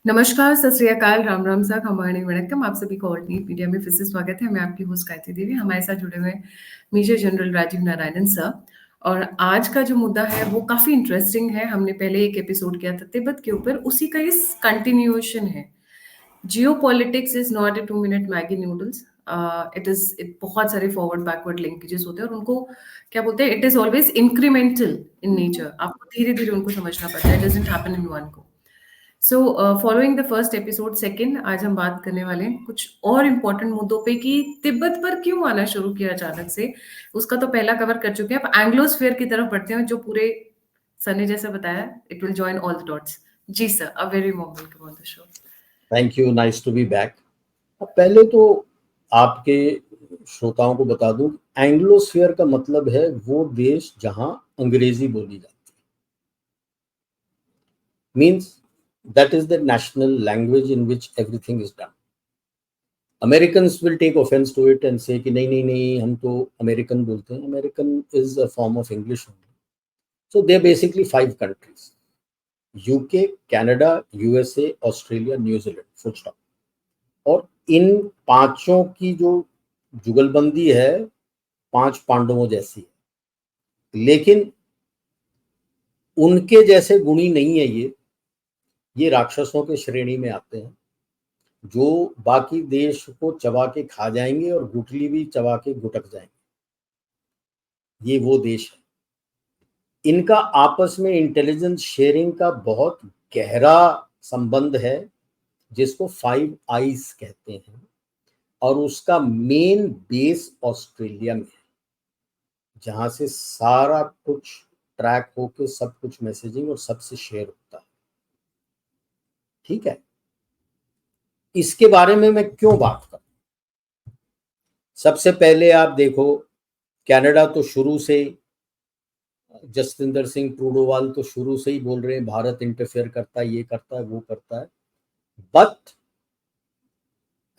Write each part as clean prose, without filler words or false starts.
नमस्कार, सत श्री अकाल, राम राम सा, खमाणी वणक्कम। आप सभी को ऑल्टरनेट मीडिया में फिर से स्वागत है। मैं आपकी होस्ट गायत्री देवी। हमारे साथ जुड़े हुए हैं major general Rajiv Narayanan sir. और आज का जो मुद्दा है वो काफ़ी इंटरेस्टिंग है। हमने पहले एक एपिसोड किया था तिब्बत के ऊपर, उसी का इस कंटिन्यूएशन है। जियो politics is not a 2 minute Maggi noodles. It बहुत सारे फॉरवर्ड बैकवर्ड लिंकेजेस होते हैं और उनको क्या बोलते हैं, it is always incremental in nature. आपको धीरे धीरे उनको समझना पड़ता है, it doesn't happen in one go. So following the first episode second, आज हम बात करने वाले हैं कुछ और इम्पोर्टेंट मुद्दों पे कि तिब्बत पर क्यों आना शुरू किया अचानक से। उसका तो पहला कवर कर चुके हैं। अब एंग्लोस्फेयर की तरफ बढ़ते हैं, जो पूरे सर ने जैसा बताया, it will join all the dots. जी sir, a very warm welcome on the show. Thank you, nice to be back. पहले तो आपके श्रोताओं को बता दूं, एंग्लोस्फीयर का मतलब है वो देश जहां अंग्रेजी बोली जाती है। Means that is the national language in which everything is done. Americans will take offence to it and say कि नहीं नहीं नहीं, हम तो अमेरिकन बोलते हैं। American is a form of English. So they are basically 5 countries: UK, Canada, USA, Australia, New Zealand, full stop. और इन पांचों की जो जुगलबंदी है 5 पांडवों जैसी है, लेकिन उनके जैसे गुणी नहीं है। ये राक्षसों के श्रेणी में आते हैं जो बाकी देश को चबा के खा जाएंगे और गुठली भी चबा के गुटक जाएंगे। ये वो देश है। इनका आपस में इंटेलिजेंस शेयरिंग का बहुत गहरा संबंध है, जिसको 5 आईज कहते हैं। और उसका मेन बेस ऑस्ट्रेलिया में है, जहां से सारा कुछ ट्रैक होके सब कुछ मैसेजिंग और सबसे शेयर होता है। ठीक है, इसके बारे में मैं क्यों बात करूं? सबसे पहले आप देखो, कनाडा तो शुरू से, जसविंदर सिंह ट्रूडोवाल तो शुरू से ही बोल रहे हैं भारत इंटरफेयर करता है, ये करता है, वो करता है। बट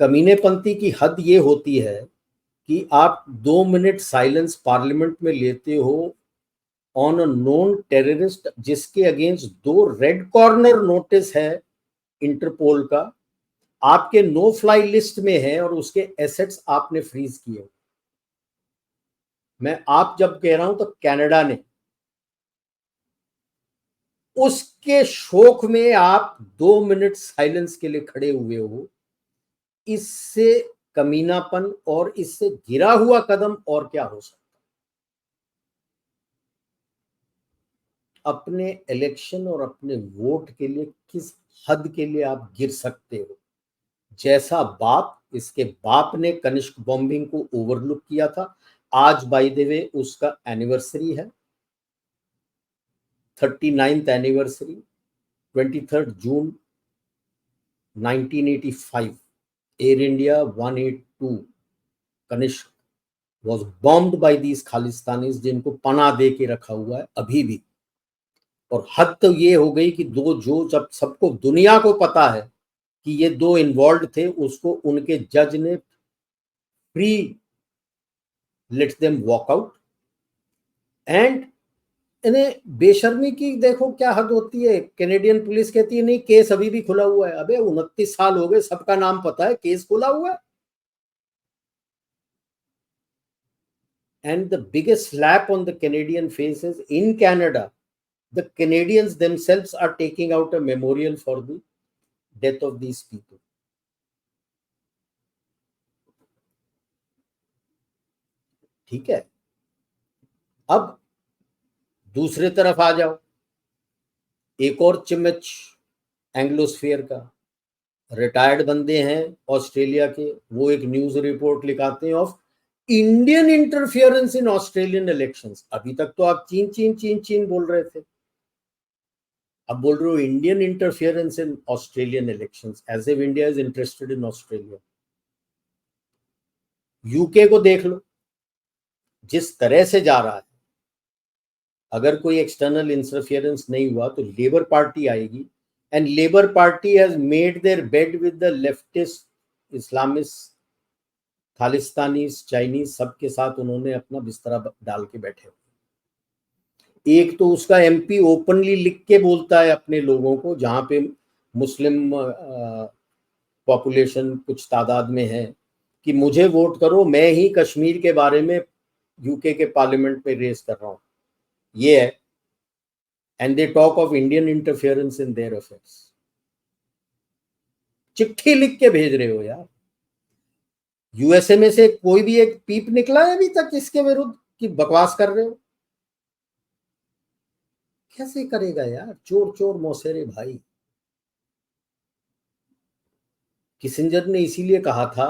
कमीनेपंती की हद ये होती है कि आप 2 मिनट साइलेंस पार्लियामेंट में लेते हो ऑन अ नोन टेररिस्ट, जिसके अगेंस्ट 2 रेड कॉर्नर नोटिस है इंटरपोल का, आपके नो फ्लाई लिस्ट में है और उसके एसेट्स आपने फ्रीज किए। मैं आप जब कह रहा हूं तो कनाडा ने, उसके शोक में आप 2 मिनट साइलेंस के लिए खड़े हुए हो। इससे कमीनापन और इससे गिरा हुआ कदम और क्या हो सकता? अपने इलेक्शन और अपने वोट के लिए किस हद के लिए आप गिर सकते हो? जैसा बाप, इसके बाप ने कनिष्क बॉम्बिंग को ओवरलुक किया था। आज बाय द वे उसका एनिवर्सरी है, 39th anniversary, 23 June 1985। Air India 182 Kanishka was bombed by these Khalistanis, जिनको पनाह दे के रखा हुआ है अभी भी। और हद तो ये हो गई कि जब सबको दुनिया को पता है कि ये 2 इन्वॉल्व थे, उसको उनके जज ने free let them walk out. And इन्हें बेशर्मी की देखो क्या हद होती है। कैनेडियन पुलिस कहती है नहीं, केस अभी भी खुला हुआ है। अबे 29 साल हो गए, सबका नाम पता है, केस खुला हुआ है। And the biggest slap on the Canadian face is, in Canada, the Canadians themselves are taking out a memorial for the death of these people. ठीक है, अब दूसरे तरफ आ जाओ। एक और चिमच एंग्लोस्फीयर का, रिटायर्ड बंदे हैं ऑस्ट्रेलिया के, वो एक न्यूज रिपोर्ट लिखाते हैं of Indian interference in Australian elections. अभी तक तो आप चीन चीन चीन चीन बोल रहे थे, अब बोल रहे हो Indian interference in Australian elections, as if India is interested in Australia. UK को देख लो, जिस तरह से जा रहा है। अगर कोई एक्सटर्नल इंटरफियरेंस नहीं हुआ तो लेबर पार्टी आएगी, and Labour Party has made their bed with the leftist Islamist, Khalistanis, Chinese, सबके साथ उन्होंने अपना बिस्तरा डाल के बैठे हुए। एक तो उसका एमपी ओपनली लिख के बोलता है अपने लोगों को, जहां पे मुस्लिम पॉपुलेशन कुछ तादाद में है कि मुझे वोट करो, मैं ही कश्मीर के बारे में यूके के पार्लियामेंट में रेस कर रहा हूँ, ये है। And they talk of Indian interference in their affairs. चिट्ठी लिख के भेज रहे हो यार। यूएसए में से कोई भी एक पीप निकला है अभी तक इसके विरुद्ध कि बकवास कर रहे हो? कैसे करेगा यार, चोर चोर मौसेरे भाई। किसिंजर ने इसीलिए कहा था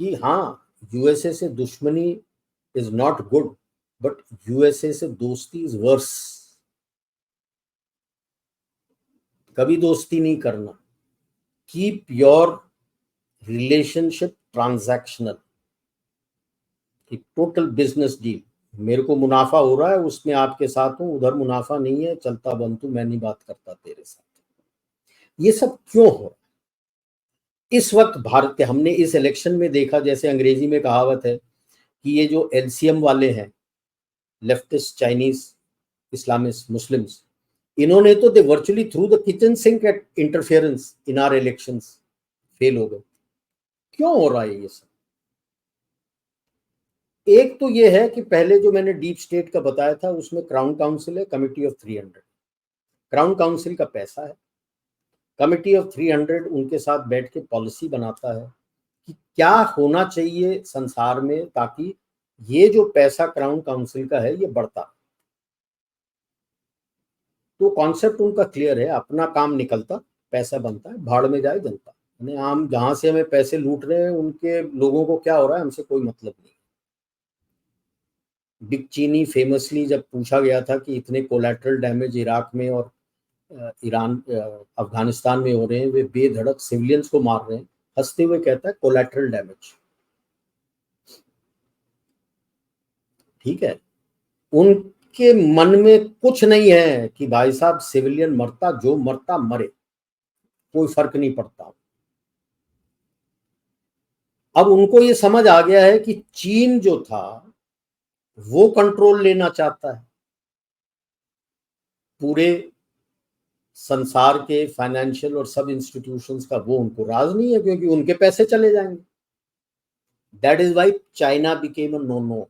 कि हाँ, यूएसए से दुश्मनी is not good, but USA से दोस्ती इज वर्स। कभी दोस्ती नहीं करना। Keep your relationship transactional, total business deal. मेरे को मुनाफा हो रहा है, उसमें आपके साथ हूं, उधर मुनाफा नहीं है, चलता बनतू, मैं नहीं बात करता तेरे साथ। ये सब क्यों हो रहा है इस वक्त भारत के? हमने इस इलेक्शन में देखा, जैसे अंग्रेजी में कहावत है कि ये जो एलसीएम वाले हैं, लेफ्टिस्ट चाइनीज इस्लामिस्ट मुस्लिम्स, इन्होंने तो they virtually threw the kitchen sink at interference in our elections fail हो गए। क्यों हो रहा है ये सब? एक तो ये है कि पहले जो मैंने डीप स्टेट का बताया था, उसमें क्राउन काउंसिल है, कमिटी ऑफ 300। क्राउन काउंसिल का पैसा है, कमिटी ऑफ 300 उनके साथ बैठ के पॉलिसी बनाता है कि क्या होना चाहिए संसार में, ताकि ये जो पैसा क्राउन काउंसिल का है ये बढ़ता। तो कॉन्सेप्ट उनका क्लियर है, अपना काम निकलता, पैसा बनता है, भाड़ में जाए जनता। यानी हम जहां से हमें पैसे लूट रहे हैं, उनके लोगों को क्या हो रहा है हमसे कोई मतलब नहीं। बिग चीनी फेमसली जब पूछा गया था कि इतने कोलैटरल डैमेज इराक में और ईरान अफगानिस्तान में हो रहे हैं, वे बेधड़क सिविलियंस को मार रहे हैं, हंसते हुए कहता है कोलैटरल डैमेज। ठीक है, उनके मन में कुछ नहीं है कि भाई साहब सिविलियन मरता, जो मरता मरे, कोई फर्क नहीं पड़ता। अब उनको ये समझ आ गया है कि चीन जो था वो कंट्रोल लेना चाहता है पूरे संसार के फाइनेंशियल और सब इंस्टीट्यूशंस का। वो उनको राज नहीं है, क्योंकि उनके पैसे चले जाएंगे। That is why China became a no no.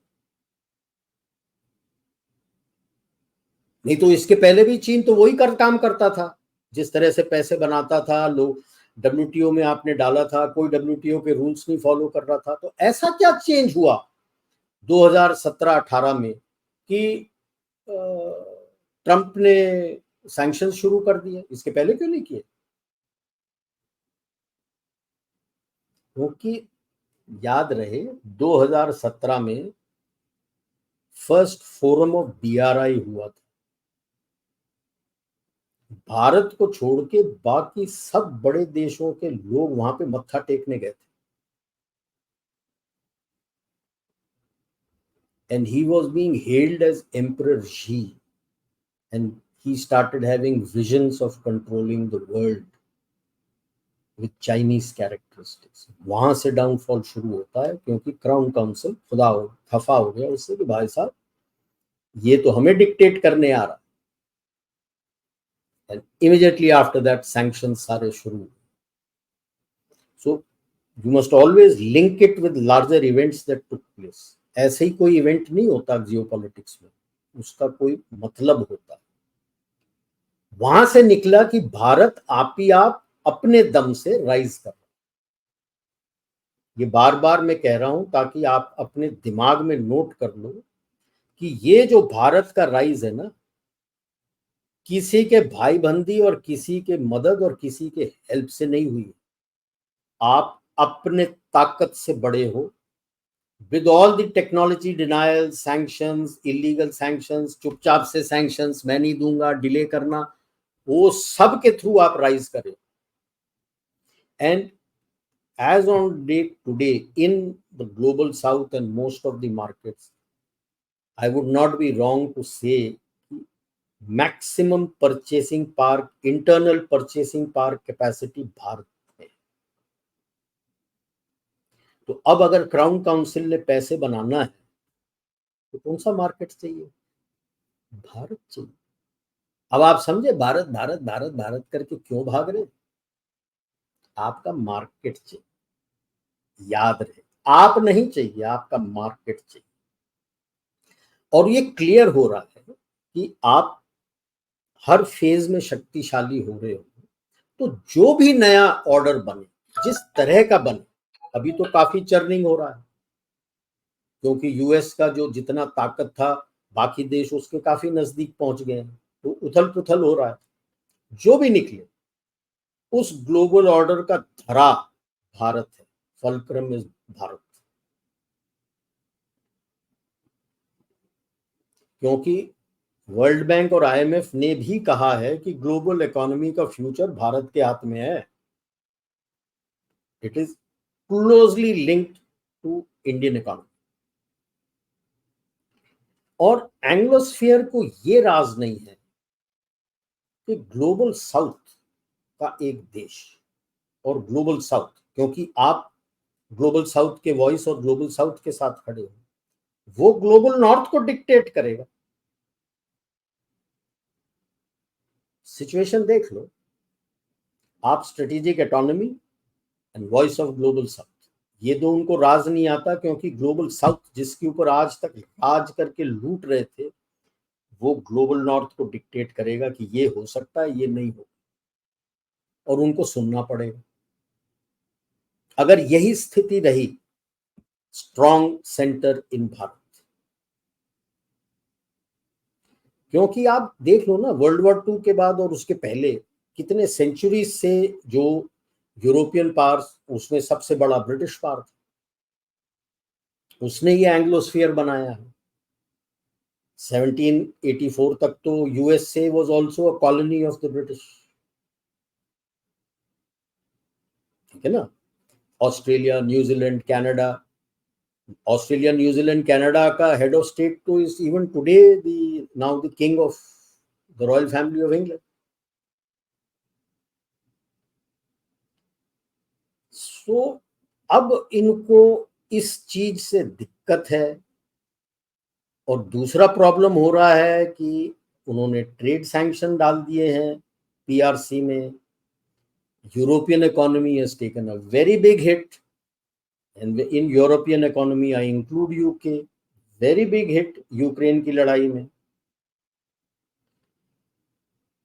नहीं तो इसके पहले भी चीन तो वही काम करता था, जिस तरह से पैसे बनाता था। लोग डब्ल्यूटीओ में आपने डाला था, कोई डब्ल्यूटीओ के रूल्स नहीं फॉलो कर रहा था। तो ऐसा क्या चेंज हुआ 2017-18 में कि ट्रंप ने सैंक्शन शुरू कर दिए? इसके पहले क्यों नहीं किए? क्योंकि याद रहे 2017 में फर्स्ट फोरम ऑफ बीआरआई हुआ था। भारत को छोड़ के बाकी सब बड़े देशों के लोग वहां पे मत्था टेकने गए थे। And he was being hailed as Emperor Xi, and he started having visions of controlling the world with Chinese characteristics. वहां से डाउनफॉल शुरू होता है, क्योंकि क्राउन काउंसिल खफा हो गया उससे कि भाई साहब ये तो हमें डिक्टेट करने आ रहा। And immediately after that sanctions सारे शुरू। So you must always link it with larger events that took place. ऐसे ही कोई इवेंट नहीं होता जियोपॉलिटिक्स में, उसका कोई मतलब होता है। वहां से निकला कि भारत आप ही आप अपने दम से राइज कर रहा। ये बार बार मैं कह रहा हूं ताकि आप अपने दिमाग में नोट कर लो कि ये जो भारत का राइज है ना, किसी के भाई बंदी और किसी के मदद और किसी के हेल्प से नहीं हुई। आप अपने ताकत से बड़े हो, with all the technology denial, sanctions, illegal sanctions, चुपचाप से सैंक्शंस मैं नहीं दूंगा, डिले करना, वो सब के थ्रू आप राइज करें। And as on date today in the global south and most of the markets, I would not be wrong to say maximum purchasing power, internal purchasing power capacity Bharat में। तो अब अगर क्राउन काउंसिल ने पैसे बनाना है तो कौन सा मार्केट चाहिए? भारत चाहिए। अब आप समझे भारत भारत भारत भारत करके क्यों भाग रहे? आपका मार्केट चाहिए, याद रहे, आप नहीं चाहिए, आपका मार्केट चाहिए। और ये क्लियर हो रहा है कि आप हर फेज में शक्तिशाली हो रहे हो, तो जो भी नया ऑर्डर बने, जिस तरह का बने, अभी तो काफी चर्निंग हो रहा है, क्योंकि यूएस का जो जितना ताकत था बाकी देश उसके काफी नजदीक पहुंच गए हैं, तो उथल पुथल हो रहा है। जो भी निकले उस ग्लोबल ऑर्डर का धरा भारत है, फलक्रम इज भारत। क्योंकि वर्ल्ड बैंक और आईएमएफ ने भी कहा है कि ग्लोबल इकोनॉमी का फ्यूचर भारत के हाथ में है। It is closely linked to Indian economy. और एंग्लोस्फीयर को ये राज नहीं है कि ग्लोबल साउथ का एक देश और ग्लोबल साउथ, क्योंकि आप ग्लोबल साउथ के वॉइस और ग्लोबल साउथ के साथ खड़े हो, वो ग्लोबल नॉर्थ को डिक्टेट करेगा। सिचुएशन देख लो आप, strategic autonomy and voice of global south, ये दो उनको राज नहीं आता, क्योंकि ग्लोबल साउथ जिसके ऊपर आज तक राज करके लूट रहे थे, वो ग्लोबल नॉर्थ को डिक्टेट करेगा कि ये हो सकता है, ये नहीं हो, और उनको सुनना पड़ेगा। अगर यही स्थिति रही, स्ट्रॉन्ग सेंटर इन भारत, क्योंकि आप देख लो ना वर्ल्ड वॉर टू के बाद और उसके पहले कितने सेंचुरीज से जो यूरोपियन पावर्स, उसमें सबसे बड़ा ब्रिटिश पावर था, उसने ये एंग्लोस्फीयर बनाया है। 1784 तक तो USA was also a colony of the British, ठीक है ना। Australia, New Zealand, Canada, Australia, New Zealand, Canada का हेड ऑफ स्टेट तो is even today the now the king of the royal family of England. So अब इनको इस चीज से दिक्कत है। और दूसरा प्रॉब्लम हो रहा है कि उन्होंने ट्रेड सैंक्शन डाल दिए हैं पीआरसी में। European economy has taken a very big hit, and in European economy I include UK, very big hit Ukraine की लड़ाई में।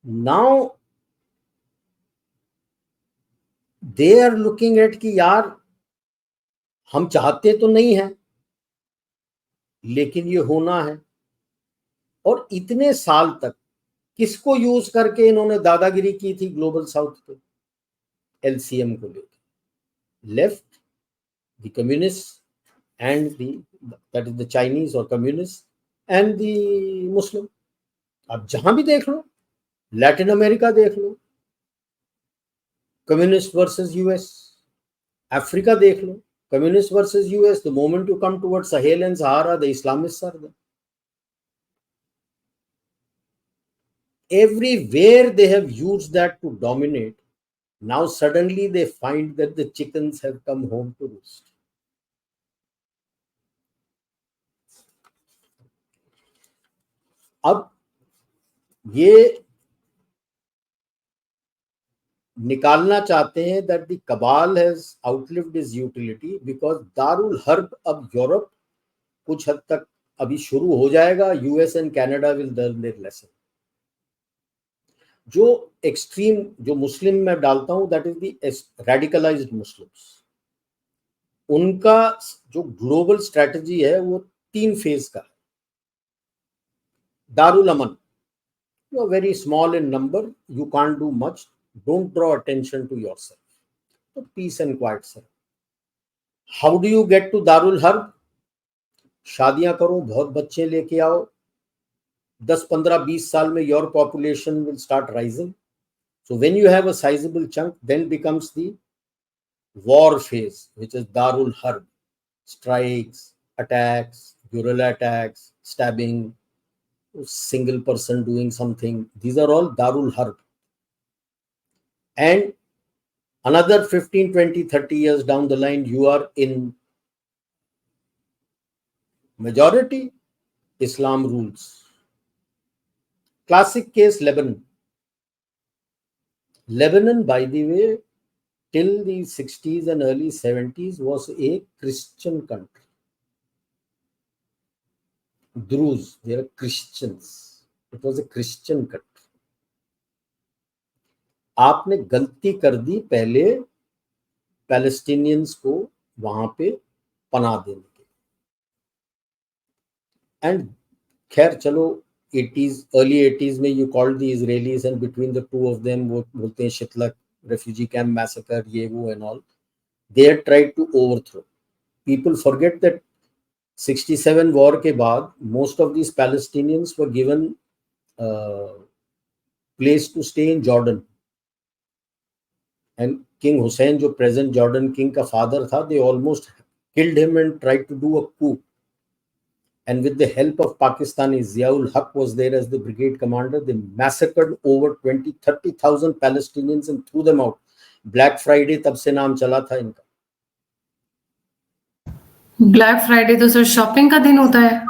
Now they are looking at कि यार हम चाहते तो नहीं है, लेकिन ये होना है। और इतने साल तक किसको यूज करके इन्होंने दादागिरी की थी ग्लोबल साउथ पे? एलसीएम को लेकर left, the communist and that is the Chinese और कम्युनिस्ट एंड द मुस्लिम। आप जहां भी देख लो, लैटिन अमेरिका देख लो, कम्युनिस्ट वर्सेस यूएस, अफ्रीका देख लो, communist versus US. The moment you come towards Sahel and Sahara, the Islamists are there. Everywhere they have used that to dominate. Now suddenly they find that the chickens have come home to roost. अब ये निकालना चाहते हैं that the cabal has outlived its utility, because Darul herb अब Europe कुछ हद तक अभी शुरू हो जाएगा। US and Canada will learn their lesson. जो एक्सट्रीम, जो मुस्लिम मैं डालता हूं, that is the radicalised Muslims, उनका जो ग्लोबल स्ट्रेटजी है वो 3 फेज का है। दारुल अमन, you are very small in number, you can't do much, don't draw attention to yourself, तो peace and quiet sir. How do you get to दारुल हर्ब? शादियां करो, बहुत बच्चे लेके आओ, 10, 15, 20 साल में your population will start rising. So when you have a sizable chunk, then becomes the war phase, which is Darul Harb, strikes, attacks, guerrilla attacks, stabbing, single person doing something. These are all Darul Harb. And another 15, 20, 30 years down the line, you are in majority, Islam rules. Classic case, Lebanon, by the way, till the 60s and early 70s was a Christian country. Druze, they are Christians. It was a Christian country. आपने गलती कर दी पहले Palestinians को वहां पे पनाह देने के, एंड खैर चलो 80s अर्ली 80s में you called the Israelis and between the two of them वो बोलते हैं शितला रेफ्यूजी कैंप मैसेकर, ये वो and all, they had tried to overthrow. People forget that 67 war के बाद most of these Palestinians were given place to stay in Jordan, and king Hussein जो present Jordan king का father था, they almost killed him and tried to do a coup, and with the help of Pakistanis, Ziaul Haq was there as the brigade commander. They massacred over 20-30,000 Palestinians and threw them out. Black Friday तब से नाम चला था इनका. Black Friday तो sir shopping का दिन होता है.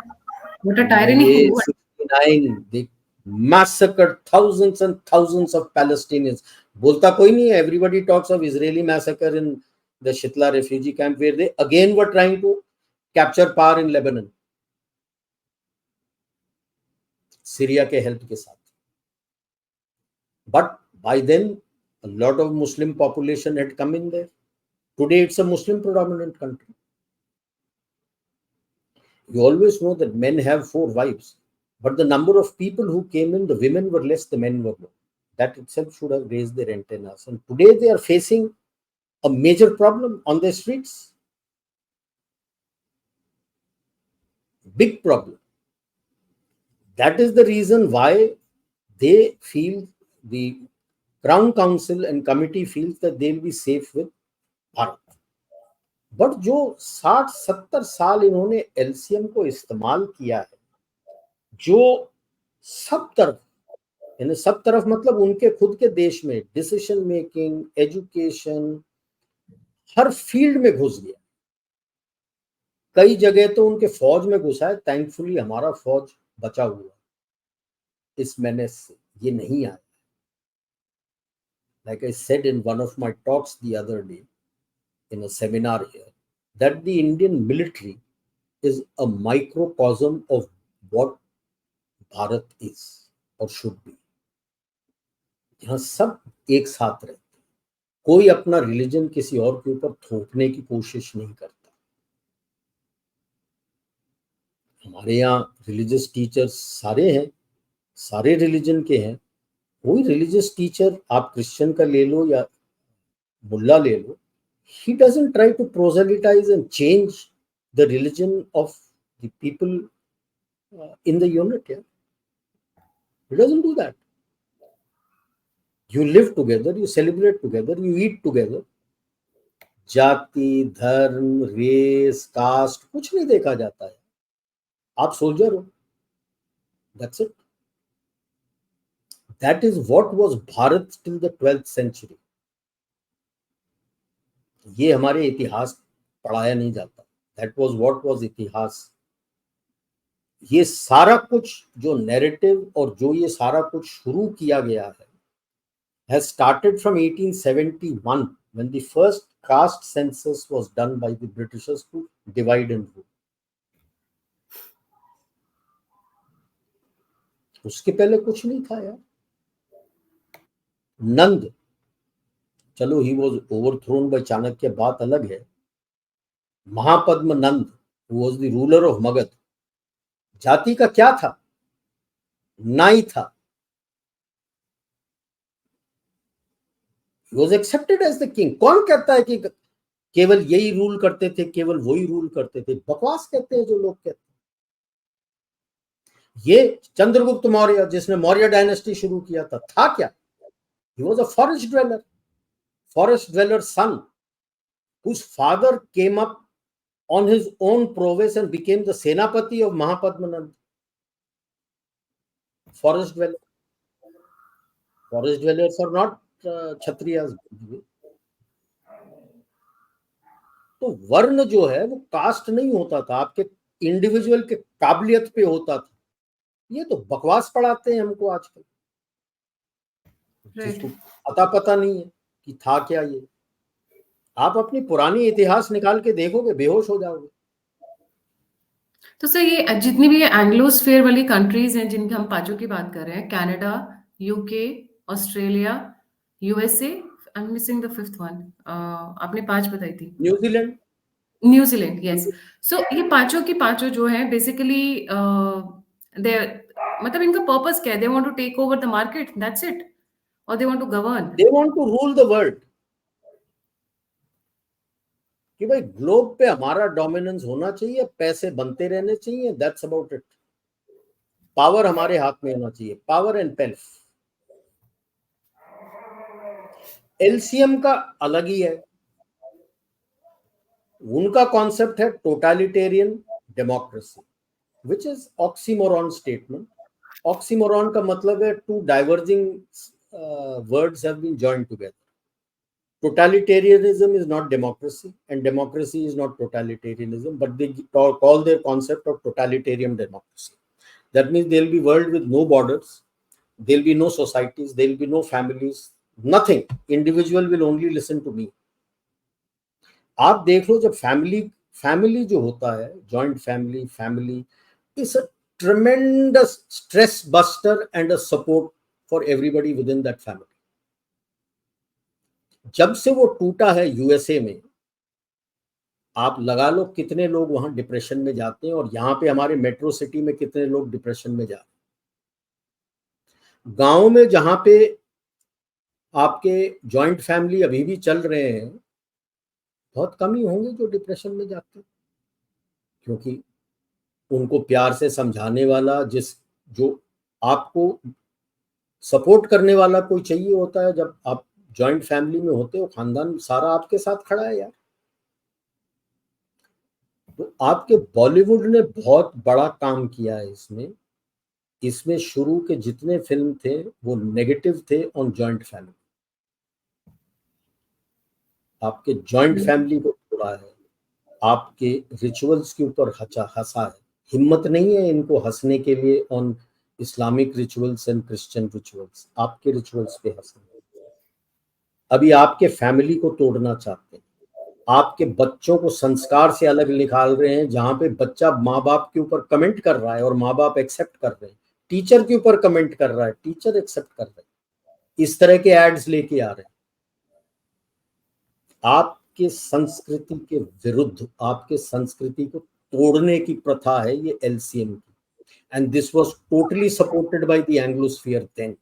What a tyranny. 69 they massacred thousands and thousands of Palestinians. बोलता कोई नहीं है. Everybody talks of Israeli massacre in the Shitla refugee camp where they again were trying to capture power in Lebanon, Syria के help के साथ. But by then a lot of Muslim population had come in there. Today it's a Muslim predominant country. You always know that men have 4 wives, but the number of people who came in, the women were less, the men were more. That itself should have raised their antennas. And today they are facing a major problem on their streets. Big problem. That is the reason why they feel, the Crown Council and committee feels that they will be safe with Bharat. But जो 60-70 साल इन्होंने LCM को इस्तेमाल किया है, जो सब तरफ, यानी सब तरफ मतलब उनके खुद के देश में डिसीजन मेकिंग, एजुकेशन, हर फील्ड में घुस गया. कई जगह तो उनके फौज में घुसा है. थैंकफुली हमारा फौज बचा हुआ इस मेनेस से, ये नहीं आया. Like I said in one of my talks the other day in a seminar here, that the Indian military is a microcosm of what Bharat is or should be. यहाँ सब एक साथ रहते हैं. कोई अपना रिलीजन किसी और के ऊपर थोपने की कोशिश नहीं करता. हमारे यहाँ रिलीजियस टीचर्स सारे हैं, सारे रिलीजन के हैं. कोई रिलीजियस टीचर आप क्रिश्चियन का ले लो या मुल्ला ले लो, he doesn't try to proselytize and change the religion of the people in the unit. Yeah, he doesn't do that. You live together, you celebrate together, you eat together. जाति, धर्म, race, cast कुछ नहीं देखा जाता है. आप soldier हो, that's it. That is what was Bharat till the 12th century. ये हमारे इतिहास पढ़ाया नहीं जाता. That was what was इतिहास. ये सारा कुछ जो नैरेटिव और जो ये सारा कुछ शुरू किया गया है has started from 1871 when the first caste census was done by the Britishers to divide and rule. उसके पहले कुछ नहीं था यार. नंद, चलो he was overthrown by Chanakya, बात अलग है. Mahapadma Nanda who was the ruler of Magadh, जाति का क्या था? नाई था. He was accepted as the king. कौन कहता है कि केवल यही रूल करते थे, केवल वही रूल करते थे? बकवास कहते हैं जो लोग कहते हैं. ये चंद्रगुप्त मौर्य जिसने मौर्य डायनेस्टी शुरू किया था क्या? He was a forest dweller son whose father came up on his own prowess and became the senapati of Mahapadmanand. Forest dwellers are not Kshatriyas. तो वर्ण जो है वो कास्ट नहीं होता था, आपके इंडिविजुअल के काबिलियत पे होता था. ये तो बकवास पढ़ाते हैं हमको आजकल, राइट। जिसको पता नहीं है कि था क्या ये। आप अपनी पुरानी इतिहास निकाल के देखोगे, बेहोश हो जाओगे। तो सर ये जितनी भी ये एंग्लोस्फेयर वाली कंट्रीज हैं जिनके हम पांचों की बात कर रहे हैं, Canada, UK, Australia, USA, I am missing the fifth one, आपने पांच बताई थी। न्यूजीलैंड। New Zealand, yes. सो ये पांचों की पांचों जो है बेसिकली दे, मतलब इनका पर्पस क्या है? They want to take over the market, that's it, और they want to govern. They want to rule the world, कि भाई ग्लोब पे हमारा डोमिनेंस होना चाहिए, पैसे बनते रहने चाहिए, दैट्स अबाउट इट। पावर हमारे हाथ में होना चाहिए, पावर एंड पेल्फ। एलसीएम का अलग ही है, उनका कॉन्सेप्ट है totalitarian democracy, which is oxymoron statement. Oxymoron का मतलब है two diverging words have been joined together. Totalitarianism is not democracy, and democracy is not totalitarianism, but they call their concept of totalitarian democracy. That means there will be world with no borders, there will be no societies, there will be no families, nothing. Individual will only listen to me. आप देख लो, जब family जो होता है, joint family is a tremendous stress buster and a support for everybody within that family. जब से वो टूटा है यूएसए में, आप लगा लो कितने लोग वहां डिप्रेशन में जाते हैं, और यहाँ पे हमारे मेट्रो सिटी में कितने लोग डिप्रेशन में जा रहे हैं। गांव में जहां पे आपके जॉइंट फैमिली अभी भी चल रहे हैं, बहुत कम ही होंगे जो डिप्रेशन में जाते हैं, क्योंकि उनको प्यार से समझाने वाला, जो आपको सपोर्ट करने वाला कोई चाहिए होता है। जब आप जॉइंट फैमिली में होते हो, खानदान सारा आपके साथ खड़ा है यार। तो आपके बॉलीवुड ने बहुत बड़ा काम किया है इसमें शुरू के जितने फिल्म थे वो नेगेटिव थे ऑन जॉइंट फैमिली। आपके जॉइंट फैमिली को तोड़ा है, आपके रिचुअल्स के ऊपर हंसा है। हिम्मत नहीं है इनको हंसने के लिए on Islamic rituals and Christian rituals, आपके रिचुअल्स पे हंसने। अभी आपके फैमिली को तोड़ना चाहते हैं, आपके बच्चों को संस्कार से अलग निकाल रहे हैं, जहां पे बच्चा माँ बाप के ऊपर कमेंट कर रहा है और माँ बाप एक्सेप्ट कर रहे हैं, टीचर के ऊपर कमेंट कर रहा है, टीचर एक्सेप्ट कर रहे हैं। इस तरह के एड्स लेके आ रहे हैं। आपके संस्कृति के विरुद्ध, आपके संस्कृति को तोड़ने की प्रथा है ये एलसीएम की, and this was totally supported by the Anglosphere then.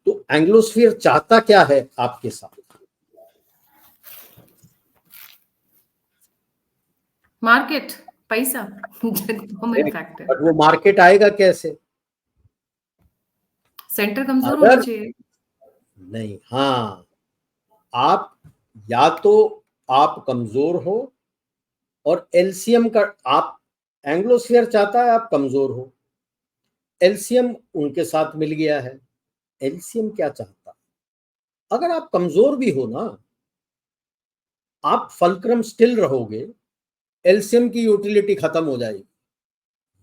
तो एंग्लोस्फीयर चाहता क्या है आपके साथ? मार्केट, पैसा, कॉमन फैक्टर। बट वो मार्केट आएगा कैसे? सेंटर कमजोर होना अगर चाहिए। नहीं, हाँ, आप या तो आप कमजोर हो, और एलसीएम का आप, एंग्लोस्फीयर चाहता है आप कमजोर हो, एलसीएम उनके साथ मिल गया है। एलसीएम क्या चाहता है? अगर आप कमजोर भी हो ना, आप फलक्रम स्टिल रहोगे, एलसीएम की यूटिलिटी खत्म हो जाएगी।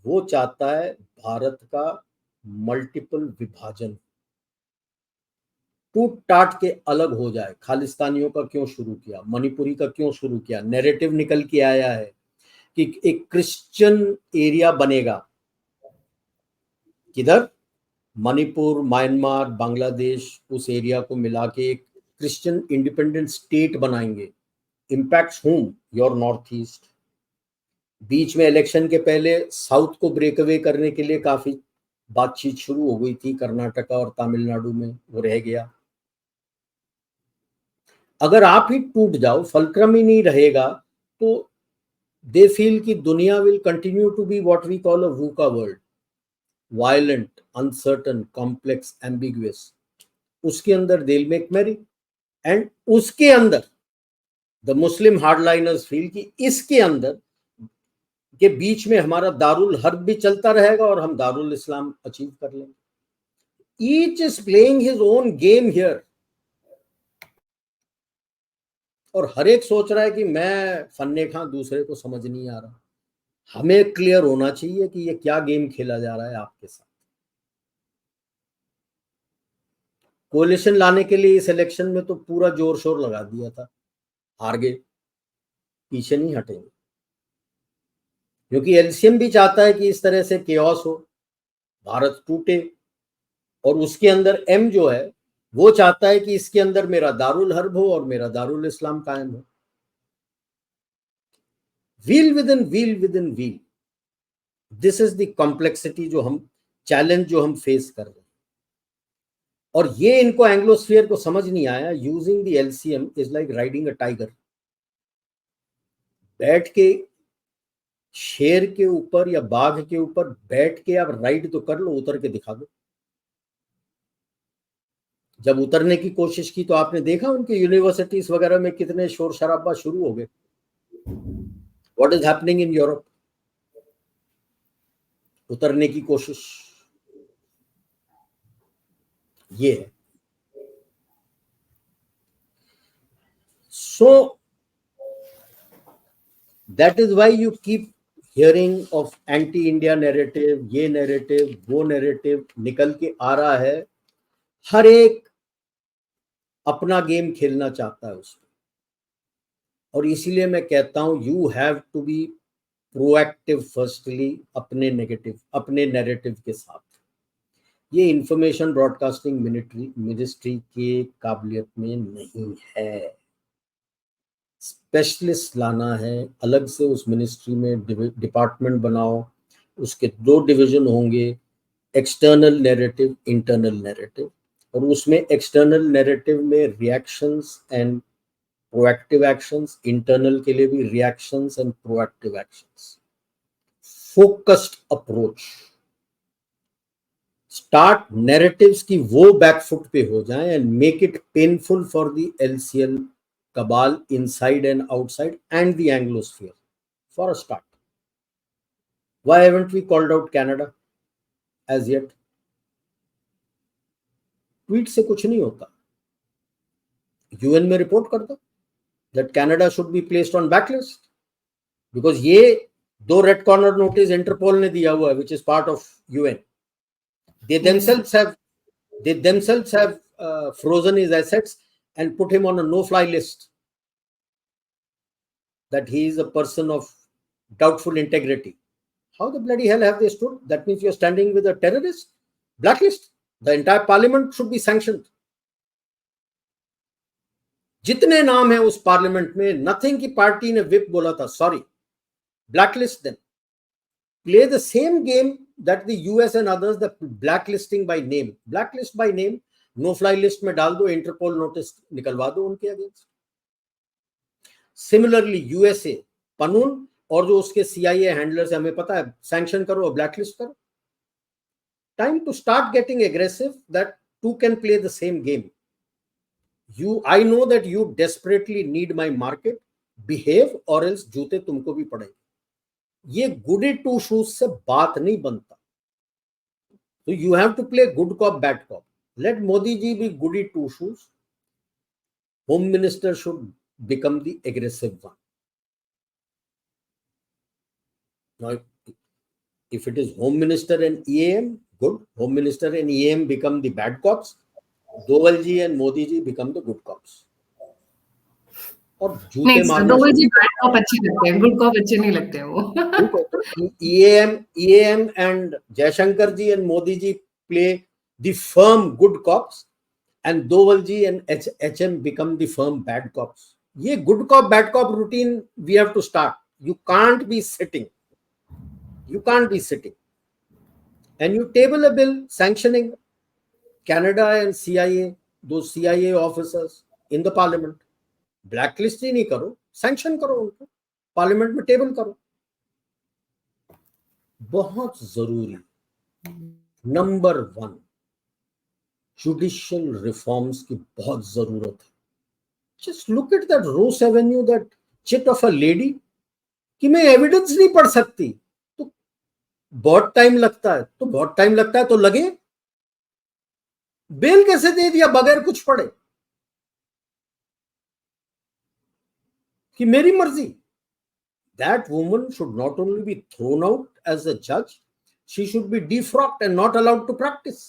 वो चाहता है भारत का मल्टीपल विभाजन, टूट टाट के अलग हो जाए। खालिस्तानियों का क्यों शुरू किया, मणिपुरी का क्यों शुरू किया? नैरेटिव निकल के आया है कि एक क्रिश्चियन एरिया बनेगा, किधर? मणिपुर, म्यांमार, बांग्लादेश, उस एरिया को मिला के एक क्रिश्चियन इंडिपेंडेंट स्टेट बनाएंगे। Impacts home? Your north east. बीच में इलेक्शन के पहले साउथ को ब्रेक अवे करने के लिए काफी बातचीत शुरू हो गई थी, कर्नाटका और तमिलनाडु में, वो रह गया। अगर आप ही टूट जाओ, फलक्रम ही नहीं रहेगा, तो दे फील कि दुनिया will continue to be what we call a VUCA world, violent, uncertain, complex, ambiguous. उसके अंदर they will make merry, and उसके अंदर द मुस्लिम हार्डलाइनर्स फील कि इसके अंदर के बीच में हमारा दारुल हर्ब भी चलता रहेगा और हम दारुल इस्लाम अचीव कर लेंगे। Each is playing his own game here, और हर एक सोच रहा है कि मैं फन्ने खां, दूसरे को समझ नहीं आ रहा। हमें क्लियर होना चाहिए कि ये क्या गेम खेला जा रहा है आपके साथ। कोलिशन लाने के लिए इस इलेक्शन में तो पूरा जोर शोर लगा दिया था, हार गए, पीछे नहीं हटेंगे, क्योंकि एलसीएम भी चाहता है कि इस तरह से केओस हो, भारत टूटे, और उसके अंदर एम जो है वो चाहता है कि इसके अंदर मेरा दारुल हर्ब हो और मेरा दारुल इस्लाम कायम हो। Wheel with in wheel with in wheel, this is the complexity जो हम चैलेंज जो हम फेस कर रहे हैं। और ये इनको एंग्लोस्फीयर को समझ नहीं आया। Using the LCM is like riding a tiger. बैठ के शेर के ऊपर या बाघ के ऊपर बैठ के आप राइड तो कर लो, उतर के दिखा दो। जब उतरने की कोशिश की तो आपने देखा उनके यूनिवर्सिटीज वगैरह में कितने शोर शराबा शुरू हो गए। What is happening in Europe? उतरने की कोशिश ये है। So that is why you keep hearing of anti India narrative, ये नैरेटिव वो नैरेटिव निकल के आ रहा है। हर एक अपना गेम खेलना चाहता है उसमें, और इसीलिए मैं कहता हूं you have to be proactive firstly अपने नैरेटिव के साथ। ये इंफॉर्मेशन ब्रॉडकास्टिंग मिनिस्ट्री के काबिलियत में नहीं है। स्पेशलिस्ट लाना है अलग से, उस मिनिस्ट्री में डिपार्टमेंट बनाओ, उसके 2 डिवीजन होंगे, एक्सटर्नल नैरेटिव, इंटरनल नैरेटिव। और उसमें एक्सटर्नल नैरेटिव में reactions and proactive actions, internal के लिए भी reactions and proactive actions, focused approach. Start narratives की वो बैकफुट पे हो जाए and make it painful for the LCL cabal inside and outside and the Anglosphere for a start. Why haven't we called out Canada as yet? Tweet से कुछ नहीं होता। UN में रिपोर्ट कर दो that Canada should be placed on backlist, because ये 2 red corner notice interpole ने दिया हुआ है which is part of UN. They themselves have frozen his assets and put him on a no-fly list, that he is a person of doubtful integrity. How the bloody hell have they stood? That means you're standing with a terrorist? Blacklist. The entire parliament should be sanctioned. जितने नाम है उस parliament में, nothing की party ने whip बोला था sorry, blacklist them. Play the same game that the US and others, the blacklisting by name. Blacklist by name, no fly list में डाल दो, इंटरपोल नोटिस निकलवा दो उनके अगेंस्ट। सिमिलरली यूएसए, पनून और जो उसके सीआईए हैंडलर्स है, हमें पता है, सैंक्शन करो और ब्लैकलिस्ट करो। Time to start getting aggressive, that two can play the same game. I know that you desperately need my market, behave or else जूते तुमको भी पड़ेंगे। ये goody two shoes से बात नहीं बनता। So you have to play good cop bad cop. Let Modi ji be goody two shoes. Home Minister should become the aggressive one. Now, if it is Home Minister and EAM, good. Home Minister and EAM become the bad cops. Doval ji and Modi ji become the good cops. और जूते मारना। दोवल जी bad cop अच्छे लगते हैं, good cop अच्छे नहीं लगते वो। EAM and Jaishankar ji and Modi ji play the firm good cops, and Doval ji and HM become the firm bad cops. ये good cop bad cop routine we have to start. You can't be sitting and you table a bill sanctioning Canada and CIA, those CIA officers in the parliament. Blacklist ही नहीं करो, sanction करो उनको, parliament में table करो। बहुत जरूरी number 1 judicial reforms की बहुत जरूरत है। Just look at that Rose Avenue, that chit of a lady, कि मैं एविडेंस नहीं पढ़ सकती, तो बहुत टाइम लगता है, तो लगे। बेल कैसे दे दिया बगैर कुछ पढ़े, कि मेरी मर्जी। that woman should not only be thrown out as a judge, she should be defrocked and not allowed to practice.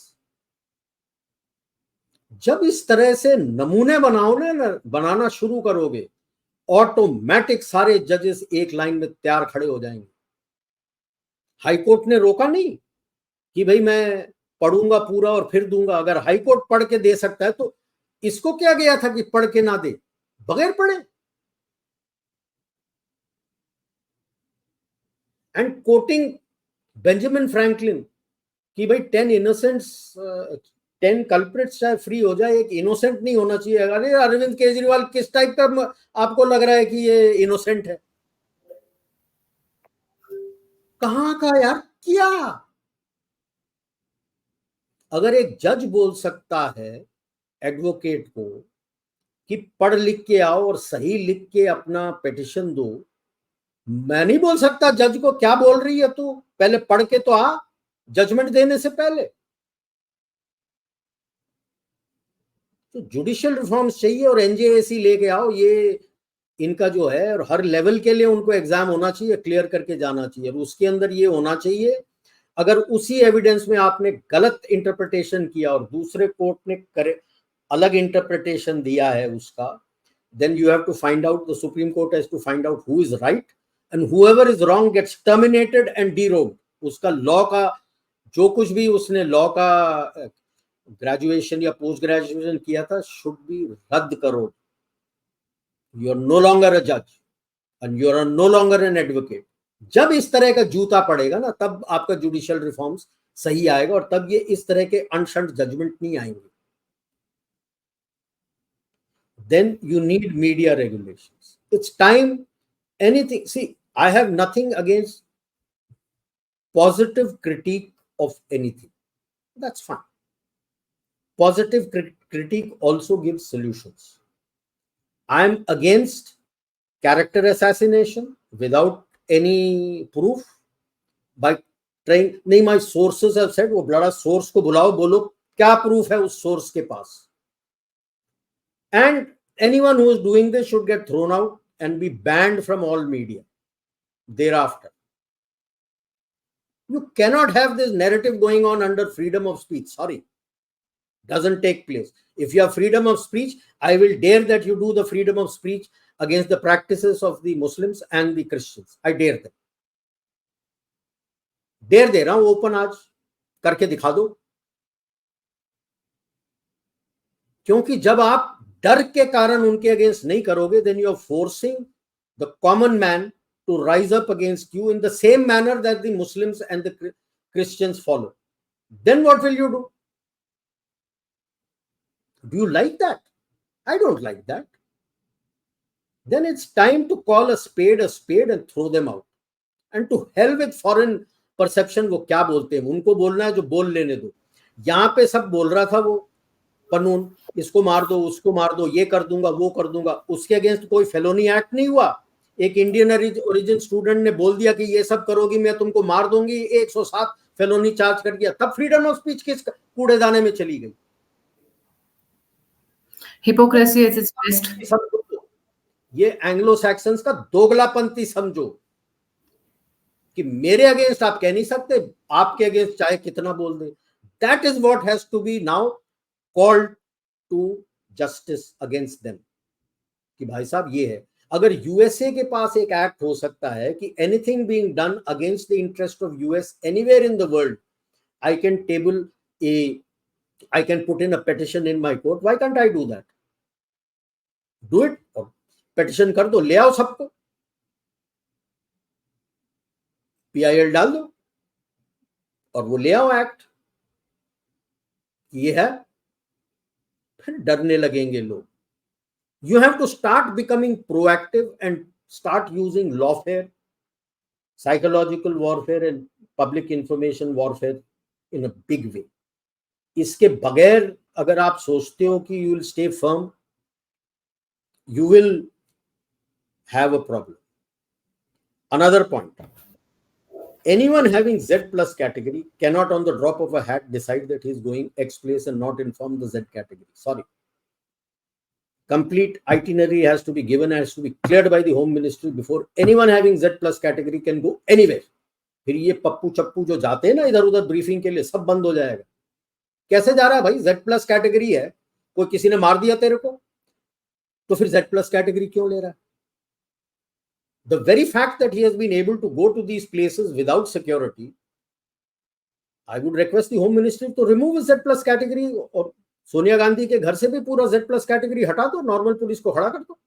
जब इस तरह से नमूने बनाना शुरू करोगे, ऑटोमेटिक सारे जजेस एक लाइन में तैयार खड़े हो जाएंगे। हाईकोर्ट ने रोका नहीं कि भाई मैं पढ़ूंगा पूरा और फिर दूंगा। अगर हाईकोर्ट पढ़ के दे सकता है तो इसको क्या गया था कि पढ़ के ना दे, बगैर पढ़े। एंड कोटिंग बेंजामिन फ्रैंकलिन कि भाई 10 इनोसेंट्स 10 कल्प्रिट्स चाहे फ्री हो जाए, एक इनोसेंट नहीं होना चाहिए। अरे अरविंद केजरीवाल किस टाइप का आपको लग रहा है कि ये इनोसेंट है? कहां का यार क्या? अगर एक जज बोल सकता है एडवोकेट को कि पढ़ लिख के आओ और सही लिख के अपना पिटिशन दो, मैं नहीं बोल सकता जज को क्या बोल रही है तू, पहले पढ़ के तो आ जजमेंट देने से पहले। तो जुडिशियल रिफॉर्म्स चाहिए और एनजेएसी लेके आओ। ये इनका जो है, और हर लेवल के लिए उनको एग्जाम होना चाहिए, क्लियर करके जाना चाहिए, और उसके अंदर ये होना चाहिए अगर उसी एविडेंस में आपने गलत इंटरप्रिटेशन किया और दूसरे कोर्ट ने अलग इंटरप्रिटेशन दिया है उसका, then you have to find out, the Supreme Court has to find out who is right, and whoever is wrong gets terminated and deroged. उसका लॉ का जो कुछ भी उसने लॉ का ग्रेजुएशन या पोस्ट ग्रेजुएशन किया था शुड बी रद्द करो। You are no longer a जज and you are no longer an advocate. जब इस तरह का जूता पड़ेगा ना, तब आपका जुडिशियल रिफॉर्म्स सही आएगा, और तब ये इस तरह के अनशंट जजमेंट नहीं आएंगे। Then you need media regulations. It's time. Anything, see, I have nothing against positive critique of anything. That's fine. Positive critique also gives solutions. I'm against character assassination without any proof by trying, नहीं, my sources have said, वो बड़ा source को बुलाओ, बोलो क्या proof है उस source के पास। And anyone who is doing this should get thrown out and be banned from all media thereafter. You cannot have this narrative going on under freedom of speech. Sorry, doesn't take place. If you have freedom of speech, I will dare that you do the freedom of speech against the practices of the Muslims and the Christians. I dare them. Dare दे रहा हूं, open आज करके दिखा दो। क्योंकि जब आप डर के कारण उनके अगेंस्ट नहीं करोगे, then you are forcing the common man to rise up against you in the same manner that the Muslims and the Christians follow. Then what will you do? Do you like that? I don't like that. Then it's time to call a spade and throw them out. And to hell with foreign perception, वो क्या बोलते हैं, उनको बोलना है जो बोल लेने दो। यहां पे सब बोल रहा था वो कानून, इसको मार दो, उसको मार दो, ये कर दूंगा, वो कर दूंगा, उसके अगेंस्ट कोई फेलोनी एक्ट नहीं हुआ। एक इंडियन ओरिजिन स्टूडेंट ने बोल दिया कि ये सब करोगी मैं तुमको मार दूंगी, 107 फेलोनी चार्ज कर दिया, तब फ्रीडम ऑफ स्पीच किस कूड़ेदाने में चली गई? Hypocrisy at its best. ये एंग्लो सैक्सन्स का दोगलापंथी समझो कि मेरे अगेंस्ट आप कह नहीं सकते, आपके अगेंस्ट चाहे कितना बोल दे। That is what has to be now called to justice against them कि भाई साहब ये है। अगर यूएसए के पास एक एक्ट हो सकता है कि anything being done against the interest of US anywhere in the world, I can put in a petition in my court, why can't I do that? Do it, petition कर दो, ले आओ सबको, पीआईएल डाल दो और वो ले आओ एक्ट। ये है, फिर डरने लगेंगे लोग। You have to start becoming proactive and start using lawfare, psychological warfare and public information warfare in a big way. इसके बगैर अगर आप सोचते हो कि you will stay firm, you will have a problem. Another point, anyone having Z plus category cannot on the drop of a hat decide that he is going X place and not inform the Z category. Sorry. complete itinerary has to be given, has to be cleared by the home ministry before anyone having Z plus category can go anywhere. फिर ये पप्पू चप्पू जो जाते हैं ना इधर उधर briefing के लिए, सब बंद हो जाएगा। कैसे जा रहा है भाई? Z प्लस कैटेगरी है, कोई किसी ने मार दिया तेरे को तो फिर Z प्लस कैटेगरी क्यों ले रहा है? The very fact that he has been able to go to these places without security, I would request the home ministry to remove his Z plus category, और सोनिया गांधी के घर से भी पूरा Z प्लस कैटेगरी हटा दो, नॉर्मल पुलिस को खड़ा कर दो।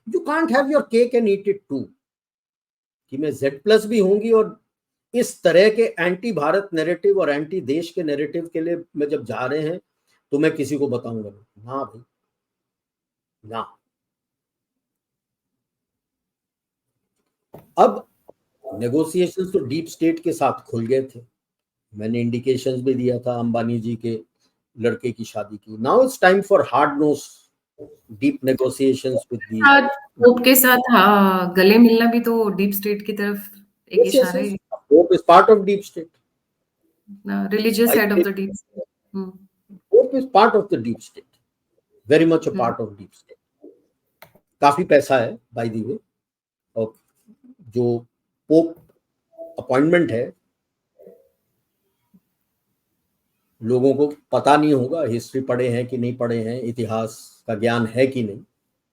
You can't have your cake and eat it too, कि मैं Z प्लस भी होंगी और इस तरह के एंटी भारत नैरेटिव और एंटी देश के नैरेटिव के लिए मैं जब जा रहे हैं तो मैं किसी को बताऊंगा ना भाई, ना। अब नेगोशिएशंस तो डीप स्टेट के साथ खुल गए थे, मैंने इंडिकेशंस भी दिया था अंबानी जी के लड़के की शादी की। Now it's time for hard nose deep negotiations with the Pope के साथ। हाँ, गले मिलना भी तो डीप स्टेट की तरफ एक इशारा है। Pope is part of deep state, religious side of the deep state. Pope is part of the deep state, very much a part of deep state. काफी पैसा है बाय द वे, और जो पोप अपॉइंटमेंट है लोगों को पता नहीं होगा, हिस्ट्री पढ़े हैं कि नहीं पढ़े हैं, इतिहास का ज्ञान है कि नहीं।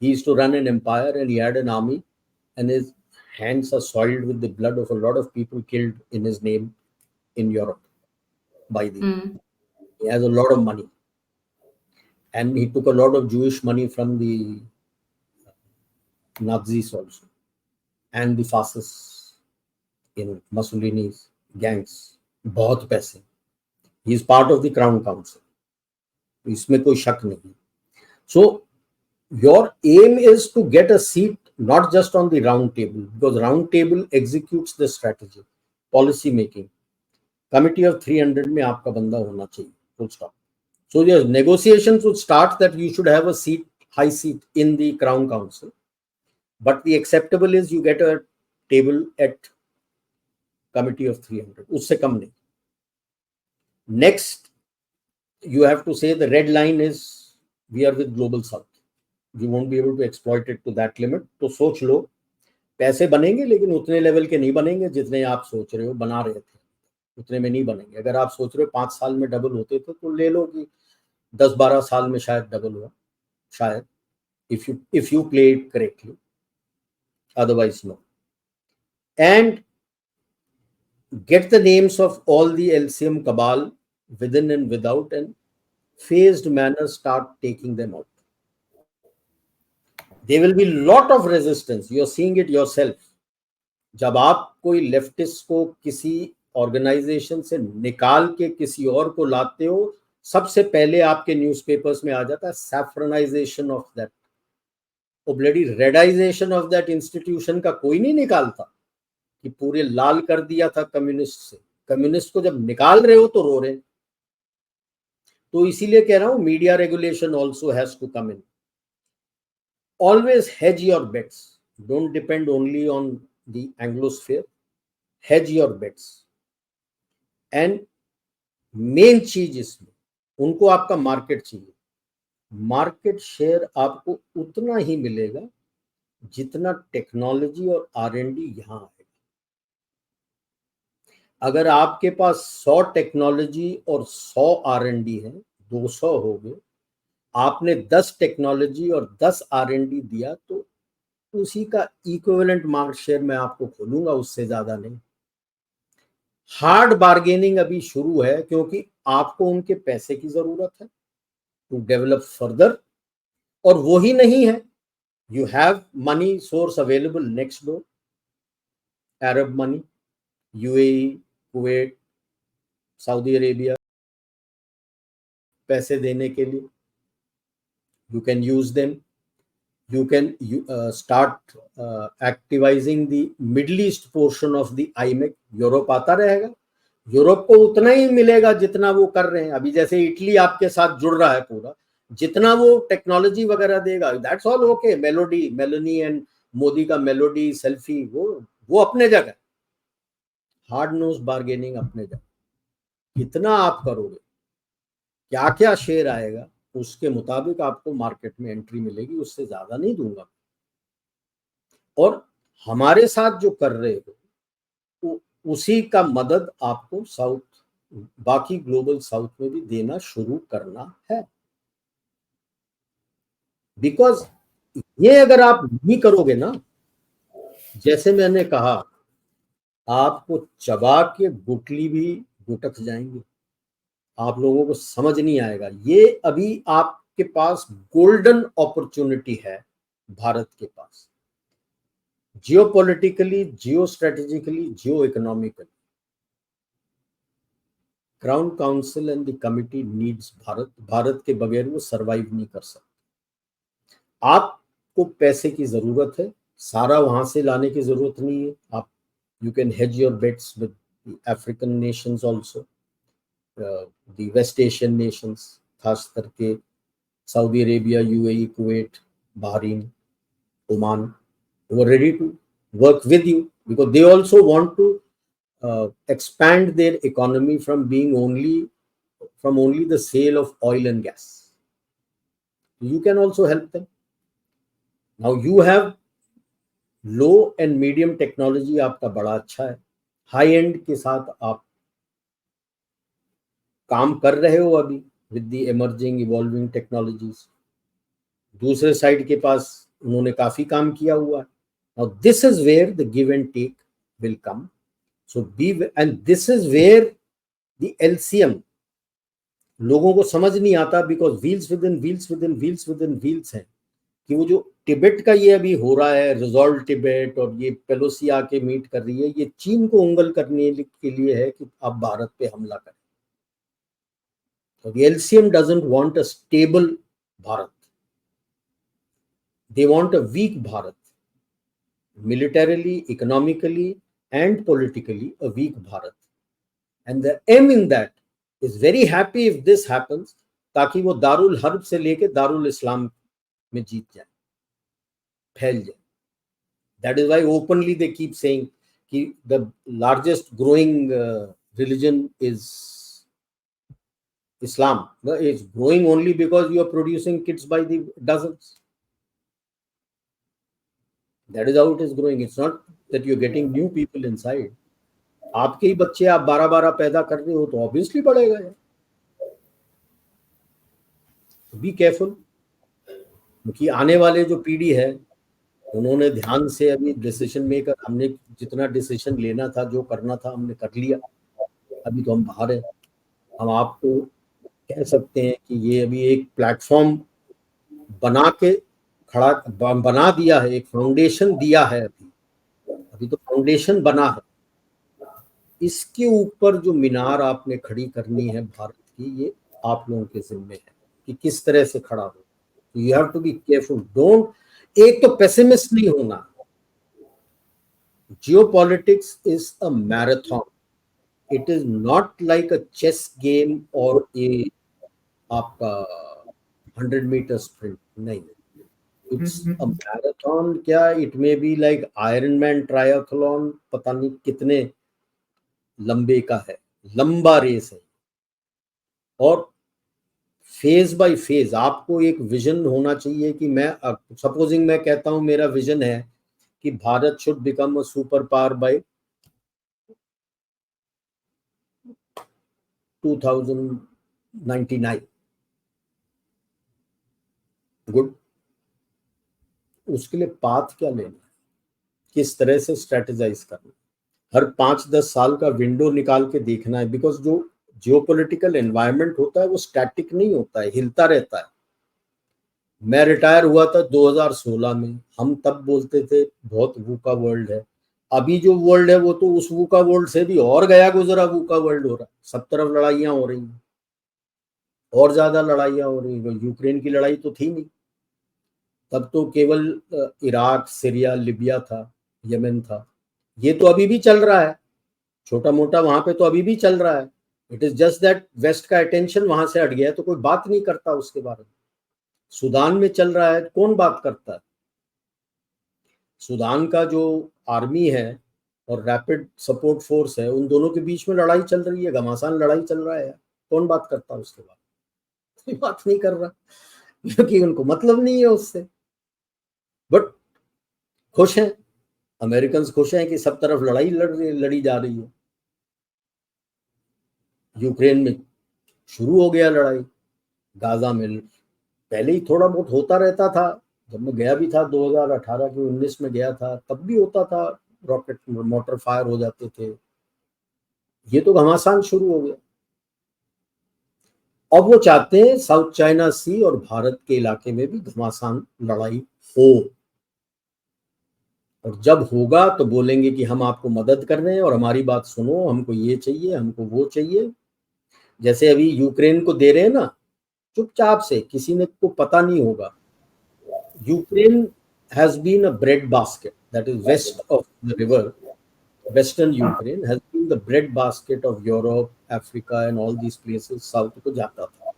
He used to run an empire and he had an army and his hands are soiled with the blood of a lot of people killed in his name in Europe by the he has a lot of money and he took a lot of Jewish money from the Nazis also and the fascists in Mussolini's gangs, बहुत पैसे। He is part of the Crown Council, इसमें कोई शक नहीं। So your aim is to get a seat not just on the round table, because round table executes the strategy, policy making. Committee of 300 में आपका बंदा होना चाहिए, full stop. So your negotiations would start that you should have a seat, high seat in the Crown Council, but the acceptable is you get a table at committee of 300, उससे कम नहीं। Next, you have to say the red line is we are with Global South. You won't be able to exploit it to that limit. तो सोच लो, पैसे बनेंगे लेकिन उतने level के नहीं बनेंगे जितने आप सोच रहे हो बना रहे थे, उतने में नहीं बनेंगे। अगर आप सोच रहे हो 5 साल में डबल होते थे तो ले लो कि 10-12 साल में शायद डबल हुआ, शायद, if you play it correctly, otherwise no. And get the names of all the LCM cabal within and without, and phased manner start taking them out. There will be lot of resistance, you are seeing it yourself. जब आप कोई leftist को किसी organisation से निकाल के किसी और को लाते हो, सबसे पहले आपके न्यूज़पेपर्स में आ जाता है सैफ्रनाइजेशन ऑफ दैट, वो ब्लडी रेडाइजेशन ऑफ दैट इंस्टीट्यूशन का कोई नहीं निकालता कि पूरे लाल कर दिया था कम्युनिस्ट से। कम्युनिस्ट को जब निकाल रहे हो तो रो रहे हैं। तो इसीलिए कह रहा हूं media regulation also has to come in. Always hedge your bets. Don't depend only on the Anglosphere. Hedge your bets. And main चीज इसमें उनको आपका मार्केट चाहिए। मार्केट शेयर आपको उतना ही मिलेगा जितना टेक्नोलॉजी और R&D यहां आएगा। अगर आपके पास 100 टेक्नोलॉजी और 100 R&D है, 200 हो गए, आपने 10 टेक्नोलॉजी और 10 R&D दिया तो उसी का इक्विवेलेंट मार्केट शेयर मैं आपको खोलूंगा, उससे ज्यादा नहीं। हार्ड बार्गेनिंग अभी शुरू है क्योंकि आपको उनके पैसे की जरूरत है टू डेवलप फर्दर, और वो ही नहीं है, you have money source available next door, Arab money, UAE, Kuwait, Saudi Arabia, पैसे देने के लिए you can use them. You can start activizing the Middle East portion of the IMEC. Europe आता रहेगा, यूरोप को उतना ही मिलेगा जितना वो कर रहे हैं अभी। जैसे इटली आपके साथ जुड़ रहा है पूरा, जितना वो टेक्नोलॉजी वगैरह देगा, that's all okay. Meloni and Modi का मेलोडी सेल्फी वो अपने जगह, हार्ड नोज बार्गेनिंग अपने जगह। कितना आप करोगे, क्या क्या शेयर आएगा, उसके मुताबिक आपको मार्केट में एंट्री मिलेगी, उससे ज्यादा नहीं दूंगा। और हमारे साथ जो कर रहे हो उसी का मदद आपको साउथ, बाकी ग्लोबल साउथ में भी देना शुरू करना है। बिकॉज ये अगर आप नहीं करोगे ना, जैसे मैंने कहा, आपको चबा के गुठली भी गुटक जाएंगे, आप लोगों को समझ नहीं आएगा। ये अभी आपके पास गोल्डन अपॉर्चुनिटी है भारत के पास, geopolitically, geostrategically, geoeconomically. Crown council and the committee needs Bharat, Bharat के बगैर वो सरवाइव नहीं कर सकते। आपको पैसे की जरूरत है, सारा वहां से लाने की जरूरत नहीं है। आप you can hedge your bets with African nations also, the West Asian nations, खास करके Saudi Arabia, UAE, Kuwait, Bahrain, Oman, who are ready to work with you because they also want to expand their economy from only the sale of oil and gas. You can also help them. Now you have low and medium technology, आपका बड़ा अच्छा है, high and के साथ आप काम कर रहे हो अभी with the emerging evolving technologies. दूसरे साइड के पास उन्होंने काफी काम किया हुआ है। Now this is where the give and take will come. So and this is where the LCM लोगों को समझ नहीं आता, because wheels with in wheels with in wheels with in wheels है कि वो जो तिब्बत का ये अभी हो रहा है, रिजॉल्व तिब्बत, और ये पेलोसी आके मीट कर रही है, ये चीन को उंगल करने के लिए है कि आप भारत पे हमला करें। So the LCM doesn't want a stable Bharat. They want a weak Bharat. Militarily, economically, and politically, a weak Bharat. And the aim in that is very happy if this happens, ताकि वो Darul herb से लेके दारुल इस्लाम में जीत जाए, फैल जाए। That is why openly they keep saying कि the largest growing religion is Islam. It's growing only because you are producing kids by the dozens. That is how it is growing. It's not that you're getting new people inside. आपके ही बच्चे आप 12-12 पैदा कर रहे हो तो obviously बढ़ेगा यार। बी केयरफुल, क्योंकि आने वाले जो पीढ़ी है उन्होंने ध्यान से अभी डिसीजन मेकर, हमने जितना डिसीजन लेना था, जो करना था हमने कर लिया। अभी तो हम बाहर हैं। हम आपको कह सकते हैं कि ये अभी एक प्लेटफॉर्म बना के खड़ा बना दिया है, एक फाउंडेशन दिया है। अभी तो फाउंडेशन बना है, इसके ऊपर जो मीनार आपने खड़ी करनी है भारत की, ये आप लोगों के जिम्मे है कि किस तरह से खड़ा हो। You have to be careful, don't, एक तो पेसिमिस्ट नहीं होना। Geopolitics is a marathon, it is not like a chess game और ए आपका 100 मीटर स्प्रिंट, नहीं, इट्स अ मैराथन। क्या, it may be like Iron Man triathlon, पता नहीं कितने लंबे का है, लंबा रेस है। और फेज बाय फेज आपको एक विजन होना चाहिए कि मैं, सपोजिंग मैं कहता हूं मेरा विजन है कि Bharat should become a super power bye 2099। Good, उसके लिए पाथ क्या लेना है, किस तरह से स्ट्रेटेजाइज करना, हर 5-10 साल का विंडो निकाल के देखना है। बिकॉज जो जियोपॉलिटिकल एनवायरनमेंट होता है वो स्टैटिक नहीं होता है, हिलता रहता है। मैं रिटायर हुआ था 2016 में, हम तब बोलते थे बहुत वूका वर्ल्ड है। अभी जो वर्ल्ड है वो तो उस वूका वर्ल्ड से भी और गया गुजरा वूका वर्ल्ड हो रहा है। सब तरफ लड़ाइयां हो रही हैं, और ज्यादा लड़ाइयां हो रही हैं। यूक्रेन की लड़ाई तो थी नहीं, तब तो केवल इराक, सीरिया, लिबिया था, यमन था। ये तो अभी भी चल रहा है, छोटा मोटा वहां पे तो अभी भी चल रहा है। It is just that West का अटेंशन वहां से हट गया, तो कोई बात नहीं करता उसके बारे में। सूडान में चल रहा है, कौन बात करता है? सूडान का जो आर्मी है और रैपिड सपोर्ट फोर्स है, उन दोनों के बीच में लड़ाई चल रही है, घमासान लड़ाई चल रहा है, कौन बात करता है उसके बाद? कोई बात नहीं कर रहा, क्योंकि उनको मतलब नहीं है उससे। बट खुश हैं, अमेरिकन खुश हैं कि सब तरफ लड़ाई लड़ी जा रही है। यूक्रेन में शुरू हो गया लड़ाई, गाजा में पहले ही थोड़ा बहुत होता रहता था। जब मैं गया भी था 2018 के 19 में गया था, तब भी होता था, रॉकेट मोटर फायर हो जाते थे। ये तो घमासान शुरू हो गया। अब वो चाहते हैं साउथ चाइना सी और भारत के इलाके में भी घमासान लड़ाई हो, और जब होगा तो बोलेंगे कि हम आपको मदद कर रहे हैं और हमारी बात सुनो, हमको ये चाहिए, हमको वो चाहिए। जैसे अभी यूक्रेन को दे रहे हैं ना, चुपचाप से, किसी ने को पता नहीं होगा। Ukraine has been a bread basket, that is west of the river. Western Ukraine has been the bread basket of Europe, Africa and all these places, south को जाता था।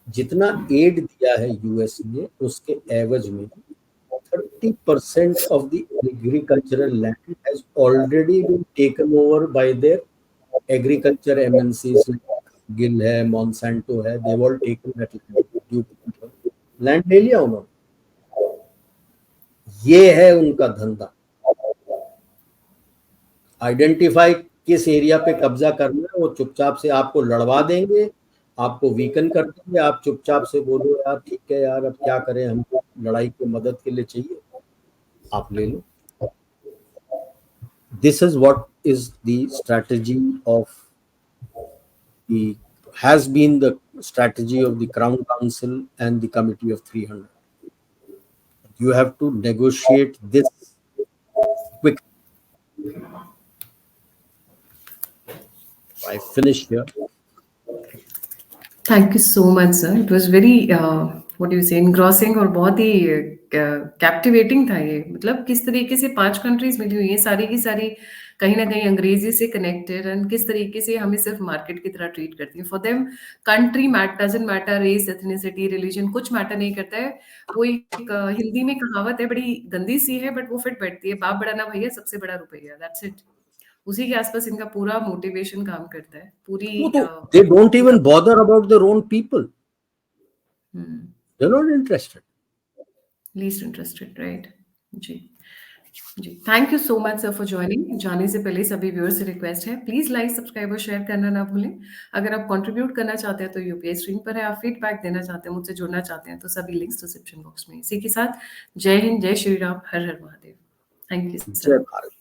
जितना एड दिया है यूएस ने, उसके एवज में 30% of the agricultural land has already been taken over by their agriculture MNCs like Gill है, Monsanto है, they've all taken that land ले लिया उन्होंने। ये है उनका धंधा, आइडेंटिफाई किस एरिया पे कब्जा करना है, वो चुपचाप से आपको लड़वा देंगे, आपको वीकन कर देंगे। आप चुपचाप से बोलो यार ठीक है यार, अब क्या करें, हमको लड़ाई की मदद के लिए चाहिए, आप ले लो। This is what is the strategy of the has been the strategy of the Crown Council and the Committee of 300. You have to negotiate this quick. I finish here. Thank you so much sir, it was very what do you से इनग्रॉसिंग और बहुत ही captivating था ये। मतलब किस तरीके से 5 countries मिली हुई हैं, सारी की सारी कहीं ना कहीं अंग्रेजी से कनेक्टेड, एंड किस तरीके से हमें सिर्फ मार्केट की तरह ट्रीट करती हैं। For them country doesn't matter, race, ethnicity, religion कुछ मैटर नहीं करता है। वो एक हिंदी में कहावत है, बड़ी गंदी सी है बट वो फिट बैठती है, बाप बड़ा ना भैया सबसे बड़ा रुपया, दैट्स इट। उसी के आसपास इनका पूरा मोटिवेशन काम करता है, पूरी They don't even bother about their own people. They're not interested. Least interested, right? जी जी, thank you so much sir for joining. जाने से पहले सभी व्यूअर्स से रिक्वेस्ट है, प्लीज लाइक, सब्सक्राइब और शेयर करना ना भूलें। अगर आप कंट्रीब्यूट करना चाहते हैं तो यूपीआई स्क्रीन पर है, आप फीडबैक देना चाहते हैं, मुझसे जुड़ना चाहते हैं तो सभी लिंक्स डिस्क्रिप्शन बॉक्स में। इसी के साथ जय हिंद, जय श्री राम, हर हर महादेव। थैंक यू जय सर। भारत।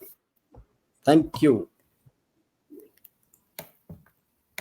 Thank you.